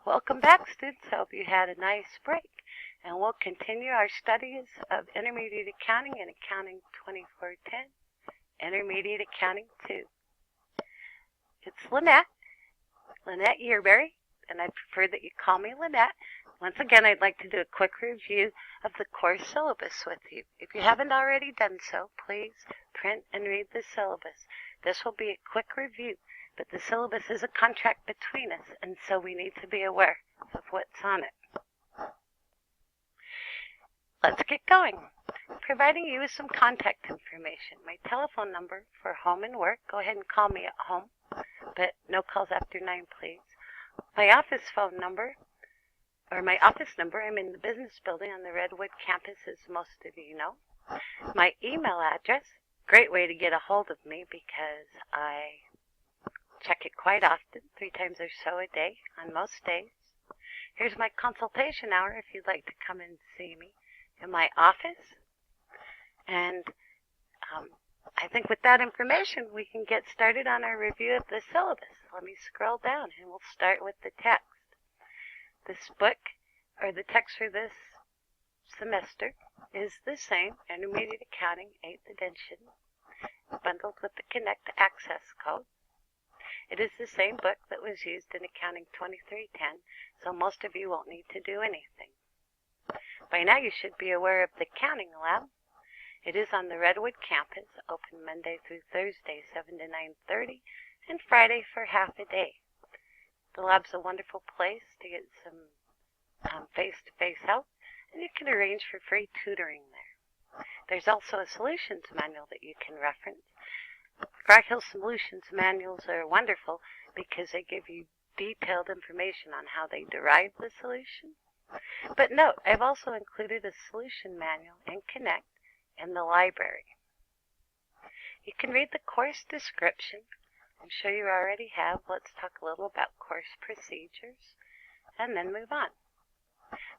Welcome back, students. Hope you had a nice break. And we'll continue our studies of Intermediate Accounting and Accounting 2410, Intermediate Accounting 2. It's Lynette Yearberry, and I prefer that you call me Lynette. Once again, I'd like to do a quick review of the course syllabus with you. If you haven't already done so, please print and read the syllabus. This will be a quick review, but the syllabus is a contract between us, and so we need to be aware of what's on it. Let's get going. Providing you with some contact information. My telephone number for home and work. Go ahead and call me at home, but no calls after 9, please. My office phone number, or my office number, I'm in the business building on the Redwood campus, as most of you know. My email address, great way to get a hold of me because I check it quite often, 3 times or so a day on most days. Here's my consultation hour if you'd like to come and see me in my office. And I think with that information, we can get started on our review of the syllabus. Let me scroll down and we'll start with the text. This book, or the text for this semester, is the same, Intermediate Accounting, 8th edition, bundled with the Connect Access code. It is the same book that was used in Accounting 2310, so most of you won't need to do anything. By now you should be aware of the Accounting Lab. It is on the Redwood campus, open Monday through Thursday, 7 to 9:30, and Friday for half a day. The lab's a wonderful place to get some face-to-face help, and you can arrange for free tutoring there. There's also a solutions manual that you can reference. Frog-Hill Solutions manuals are wonderful because they give you detailed information on how they derive the solution. But note, I've also included a solution manual in Connect in the library. You can read the course description. I'm sure you already have. Let's talk a little about course procedures and then move on.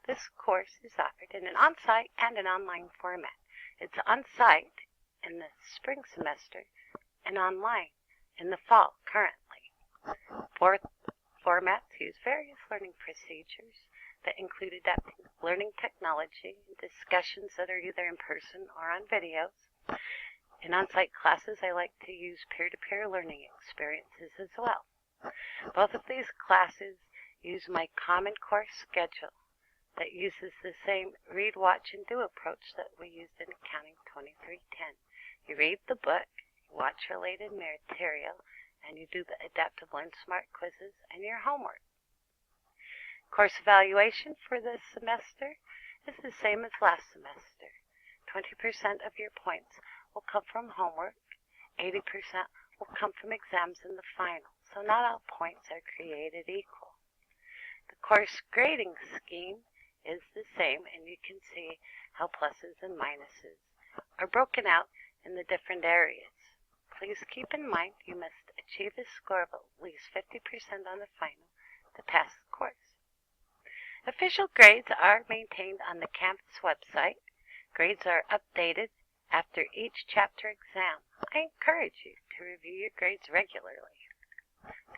This course is offered in an on-site and an online format. It's on-site in the spring semester and online in the fall currently. Both formats use various learning procedures that include adapting learning technology, discussions that are either in person or on videos. In on-site classes, I like to use peer-to-peer learning experiences as well. Both of these classes use my Common Core schedule that uses the same read, watch, and do approach that we used in Accounting 2310. You read the book, you watch related material, and you do the Adapt to Learn Smart quizzes and your homework. Course evaluation for this semester is the same as last semester. 20% of your points will come from homework, 80% will come from exams in the final, so not all points are created equal. The course grading scheme is the same, and you can see how pluses and minuses are broken out in the different areas. Please keep in mind you must achieve a score of at least 50% on the final to pass the course. Official grades are maintained on the campus website. Grades are updated after each chapter exam. I encourage you to review your grades regularly.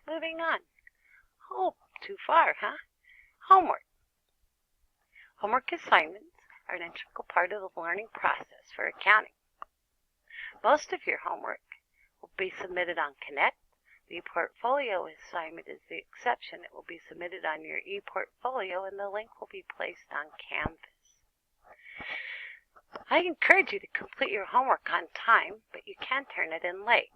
Moving on. Oh, too far, huh? Homework. Homework assignments are an integral part of the learning process for accounting. Most of your homework will be submitted on Connect. The ePortfolio assignment is the exception. It will be submitted on your ePortfolio, and the link will be placed on Canvas. I encourage you to complete your homework on time, but you can turn it in late.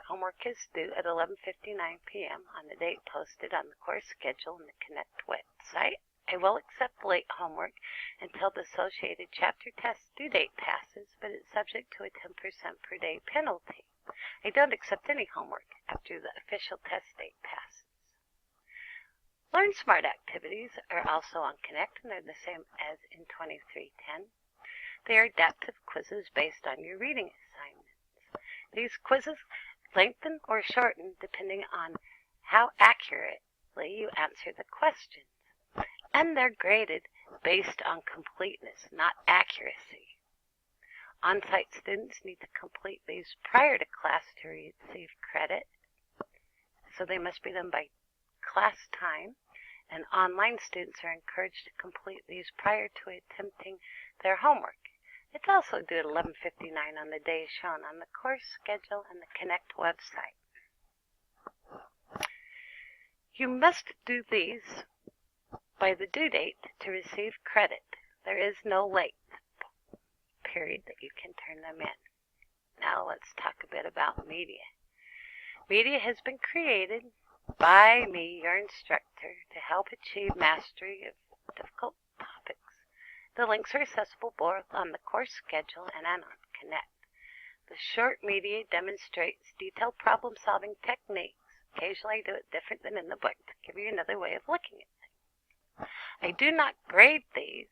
Homework is due at 11:59 p.m. on the date posted on the course schedule on the Connect website. I will accept late homework until the associated chapter test due date passes, but it's subject to a 10% per day penalty. I don't accept any homework after the official test date passes. Learn Smart activities are also on Connect, and they're the same as in 2310. They are adaptive quizzes based on your reading assignments. These quizzes lengthen or shorten depending on how accurately you answer the questions, and they're graded based on completeness, not accuracy. On-site students need to complete these prior to class to receive credit, so they must be done by class time, and online students are encouraged to complete these prior to attempting their homework. It's also due at 11:59 on the day shown on the course schedule and the Connect website. You must do these by the due date to receive credit. There is no late period that you can turn them in. Now let's talk a bit about media. Media has been created by me, your instructor, to help achieve mastery of difficult topics. The links are accessible both on the course schedule and on Connect. The short media demonstrates detailed problem-solving techniques. Occasionally I do it different than in the book to give you another way of looking at things. I do not grade these,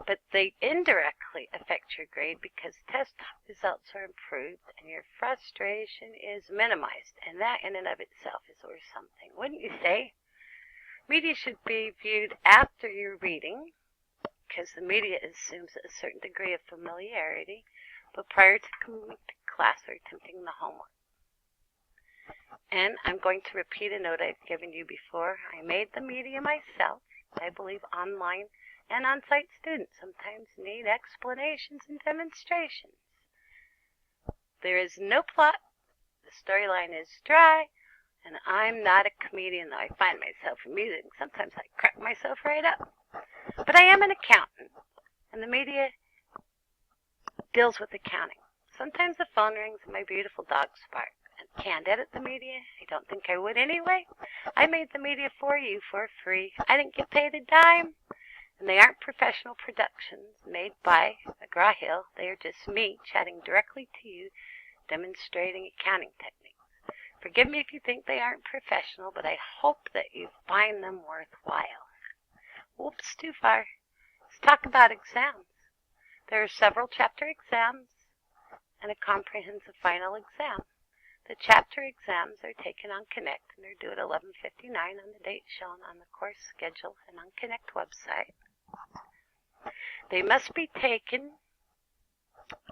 but they indirectly affect your grade because test results are improved and your frustration is minimized, and that in and of itself is worth something, wouldn't you say? Media should be viewed after your reading because the media assumes a certain degree of familiarity, but prior to coming to class or attempting the homework. And I'm going to repeat a note I've given you before. I made the media myself. I believe online and on-site students sometimes need explanations and demonstrations. There is no plot, the storyline is dry, and I'm not a comedian, though I find myself amusing. Sometimes I crack myself right up. But I am an accountant, and the media deals with accounting. Sometimes the phone rings and my beautiful dogs bark. I can't edit the media. I don't think I would anyway. I made the media for you for free. I didn't get paid a dime. And they aren't professional productions made by McGraw-Hill. They are just me chatting directly to you, demonstrating accounting techniques. Forgive me if you think they aren't professional, but I hope that you find them worthwhile. Whoops, too far. Let's talk about exams. There are several chapter exams and a comprehensive final exam. The chapter exams are taken on Connect and are due at 11:59 on the date shown on the course schedule and on Connect website. They must be taken,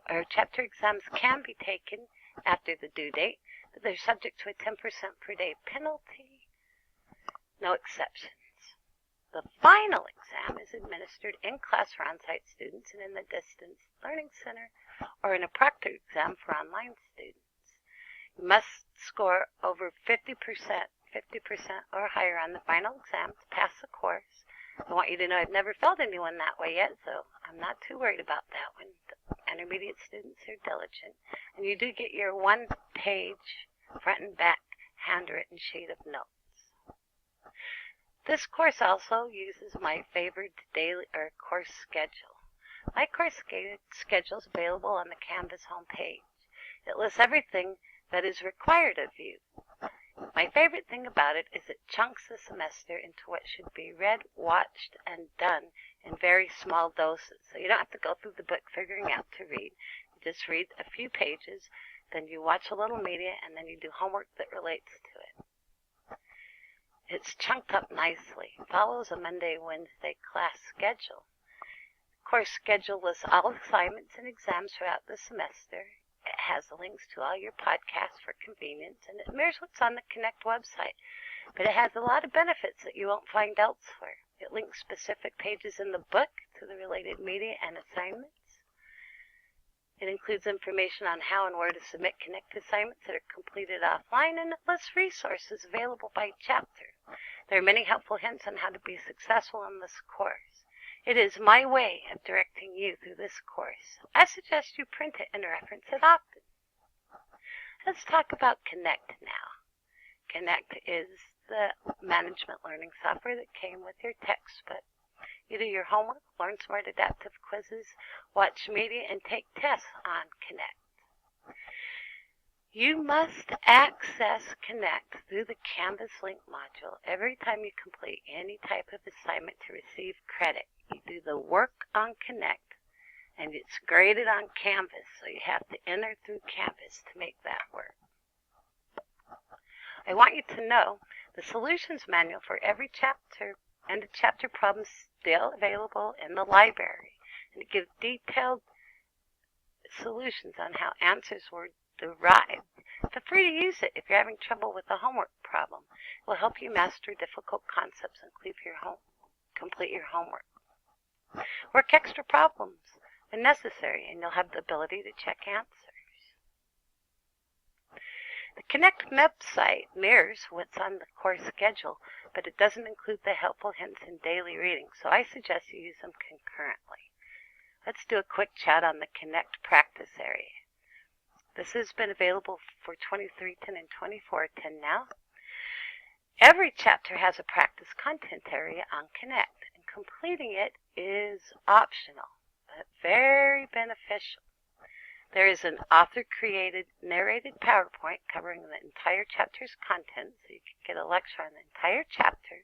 or chapter exams can be taken after the due date, but they're subject to a 10% per day penalty. No exceptions. The final exam is administered in class for on-site students and in the Distance Learning Center, or in a proctored exam for online students. You must score over 50% or higher on the final exam to pass the course. I want you to know I've never failed anyone that way yet, so I'm not too worried about that one. The intermediate students are diligent, and you do get your one-page front and back handwritten sheet of notes. This course also uses my favorite daily or course schedule. My course schedule is available on the Canvas homepage. It lists everything that is required of you. My favorite thing about it is it chunks the semester into what should be read, watched, and done in very small doses. So you don't have to go through the book figuring out to read. You just read a few pages, then you watch a little media, and then you do homework that relates to it. It's chunked up nicely. It follows a Monday, Wednesday class schedule. The course schedule lists all assignments and exams throughout the semester. It has the links to all your podcasts for convenience, and it mirrors what's on the Connect website. But it has a lot of benefits that you won't find elsewhere. It links specific pages in the book to the related media and assignments. It includes information on how and where to submit Connect assignments that are completed offline, and it lists resources available by chapter. There are many helpful hints on how to be successful in this course. It is my way of directing you through this course. I suggest you print it and reference it often. Let's talk about Connect now. Connect is the management learning software that came with your textbook. You do your homework, learn smart adaptive quizzes, watch media, and take tests on Connect. You must access Connect through the Canvas link module every time you complete any type of assignment to receive credit. You do the work on Connect, and it's graded on Canvas, so you have to enter through Canvas to make that work. I want you to know the solutions manual for every chapter and the chapter problem is still available in the library, and it gives detailed solutions on how answers were derived. Feel free to use it if you're having trouble with a homework problem. It will help you master difficult concepts and complete your homework. Work extra problems when necessary, and you'll have the ability to check answers. The Connect website mirrors what's on the course schedule, but it doesn't include the helpful hints in daily reading, so I suggest you use them concurrently. Let's do a quick chat on the Connect practice area. This has been available for 2310 and 2410 now. Every chapter has a practice content area on Connect, and completing it is optional, but very beneficial. There is an author-created, narrated PowerPoint covering the entire chapter's content, so you can get a lecture on the entire chapter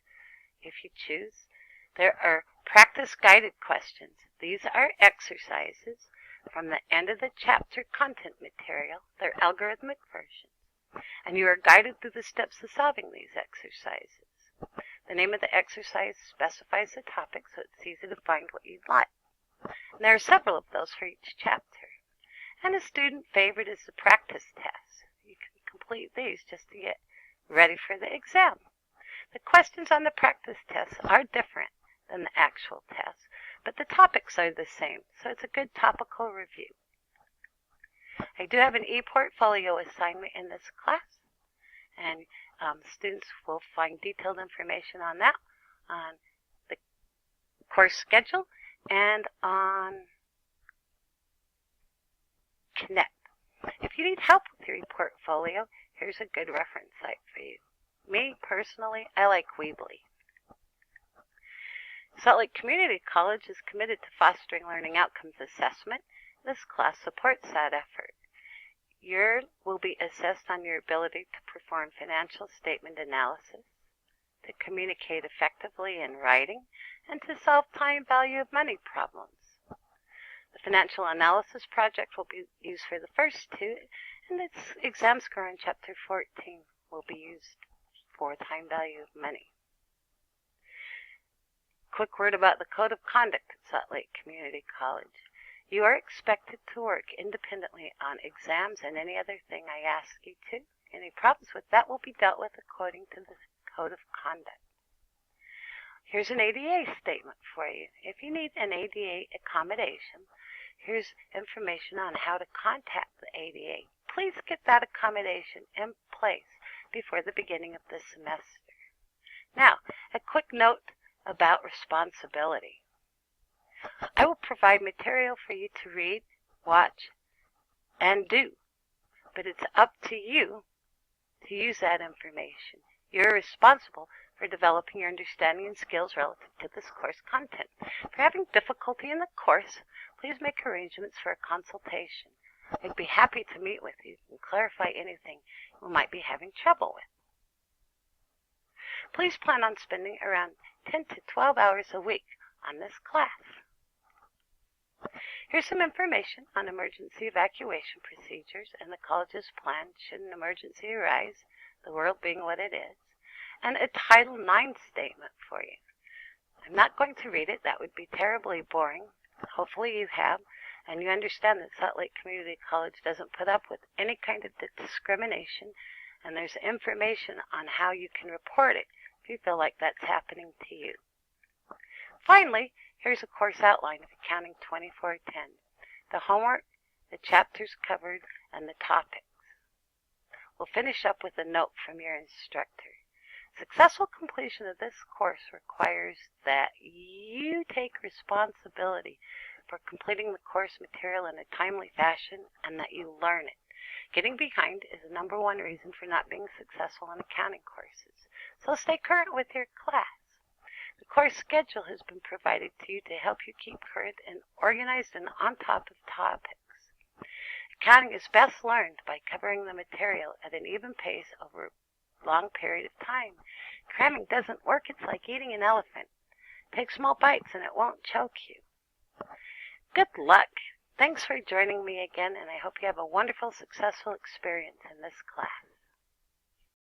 if you choose. There are practice-guided questions. These are exercises from the end of the chapter content material. They're algorithmic versions, and you are guided through the steps of solving these exercises. The name of the exercise specifies the topic, so it's easy to find what you'd like. And there are several of those for each chapter. And a student favorite is the practice test. You can complete these just to get ready for the exam. The questions on the practice tests are different than the actual tests, but the topics are the same, so it's a good topical review. I do have an e-portfolio assignment in this class, and students will find detailed information on that on the course schedule and on Connect. If you need help with your e-portfolio, here's a good reference site for you. Me, personally, I like Weebly. Salt Lake Community College is committed to fostering learning outcomes assessment. This class supports that effort. You will be assessed on your ability to perform financial statement analysis, to communicate effectively in writing, and to solve time value of money problems. The financial analysis project will be used for the first two, and its exam score on Chapter 14 will be used for time value of money. Quick word about the Code of Conduct at Salt Lake Community College. You are expected to work independently on exams and any other thing I ask you to. Any problems with that will be dealt with according to the Code of Conduct. Here's an ADA statement for you. If you need an ADA accommodation, here's information on how to contact the ADA. Please get that accommodation in place before the beginning of the semester. Now, a quick note about responsibility. I will provide material for you to read, watch, and do, but it's up to you to use that information. You're responsible for developing your understanding and skills relative to this course content. If you're having difficulty in the course, please make arrangements for a consultation. I'd be happy to meet with you and clarify anything you might be having trouble with. Please plan on spending around 10 to 12 hours a week on this class. Here's some information on emergency evacuation procedures and the college's plan should an emergency arise, the world being what it is, and a Title IX statement for you. I'm not going to read it. That would be terribly boring. Hopefully you have, and you understand that Salt Lake Community College doesn't put up with any kind of discrimination, and there's information on how you can report it if you feel like that's happening to you. Finally, here's a course outline of Accounting 2410. The homework, the chapters covered, and the topics. We'll finish up with a note from your instructor. Successful completion of this course requires that you take responsibility for completing the course material in a timely fashion and that you learn it. Getting behind is the #1 reason for not being successful in accounting courses. So stay current with your class. The course schedule has been provided to you to help you keep current and organized and on top of topics. Accounting is best learned by covering the material at an even pace over a long period of time. Cramming doesn't work. It's like eating an elephant. Take small bites and it won't choke you. Good luck. Thanks for joining me again, and I hope you have a wonderful, successful experience in this class.